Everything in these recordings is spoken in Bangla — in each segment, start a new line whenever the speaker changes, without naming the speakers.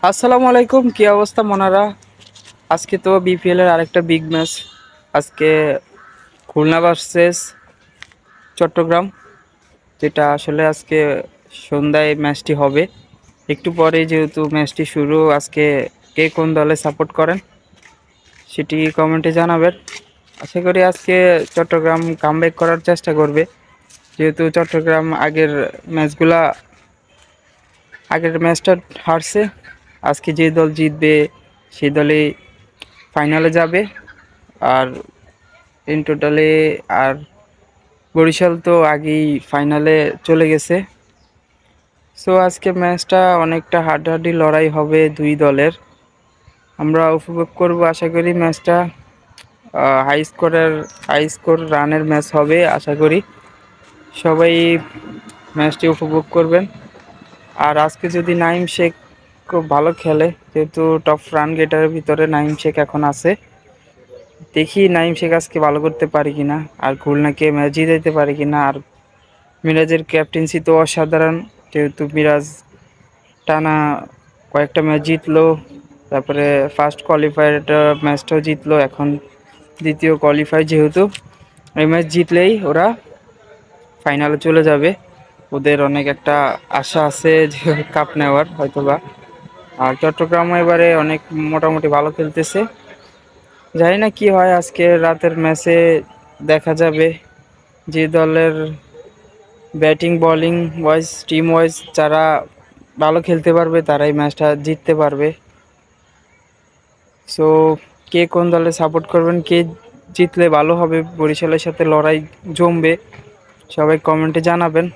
আসসালামু আলাইকুম, কি অবস্থা মনারা? আজকে তো বিপিএল এর আরেকটা বিগ ম্যাচ। আজকে খুলনা ভার্সেস চট্টগ্রাম, যেটা আসলে আজকে সন্ধ্যায় ম্যাচটি হবে। একটু পরে যেহেতু ম্যাচটি শুরু, আজকে কে কোন দলে সাপোর্ট করেন সেটি কমেন্টে জানাবেন। আশা করি আজকে চট্টগ্রাম কামব্যাক করার চেষ্টা করবে, যেহেতু চট্টগ্রাম আগের ম্যাচটা হারছে। আজকে যে দল জিতবে সেই দলেই ফাইনালে যাবে। আর ইন টোটালে আর বরিশাল তো আগেই ফাইনালে চলে গেছে। সো আজকে ম্যাচটা অনেকটা হাড্ডাহাড্ডি লড়াই হবে দুই দলের। আমরা উপভোগ করব, আশা করি ম্যাচটা হাই স্কোর রানের ম্যাচ হবে। আশা করি সবাই ম্যাচটি উপভোগ করবেন। আর আজকে যদি নাইম শেখ খুব ভালো খেলে, যেহেতু টপ রান গেটারের ভিতরে নাইম শেখ এখন আছে, দেখি নাইম শেখ আজকে ভালো করতে পারে কিনা, আর খুলনাকে ম্যাচ জিতাইতে পারে কিনা। আর মিরাজের ক্যাপ্টেন্সি তো অসাধারণ, যেহেতু মিরাজ টানা কয়েকটা ম্যাচ জিতলো। তারপরে ফার্স্ট কোয়ালিফায়ার ম্যাচটাও জিতলো, এখন দ্বিতীয় কোয়ালিফাই, যেহেতু এই ম্যাচ জিতলেই ওরা ফাইনালে চলে যাবে। ওদের অনেক একটা আশা আছে যে কাপ নেওয়ার হয়তোবা। আর চট্টগ্রামও এবারে অনেক মোটামুটি ভালো খেলতেছে। জানি না কি হয় আজকে রাতের ম্যাচে, দেখা যাবে। যে দলের batting bowling wise team wise যারা ভালো খেলতে পারবে তারাই ম্যাচটা জিততে পারবে। সো কে কোন দলে সাপোর্ট করবেন, কে জিতলে ভালো হবে, বরিশালের সাথে লড়াই জমবে, সবাই কমেন্টে জানাবেন।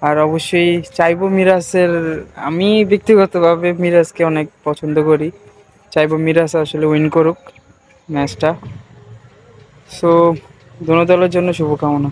আর অবশ্যই চাইবো মিরাজের, আমি ব্যক্তিগতভাবে মিরাজকে অনেক পছন্দ করি, চাইবো মিরাজ আসলে উইন করুক ম্যাচটা। সো দোনো দলের জন্য শুভকামনা।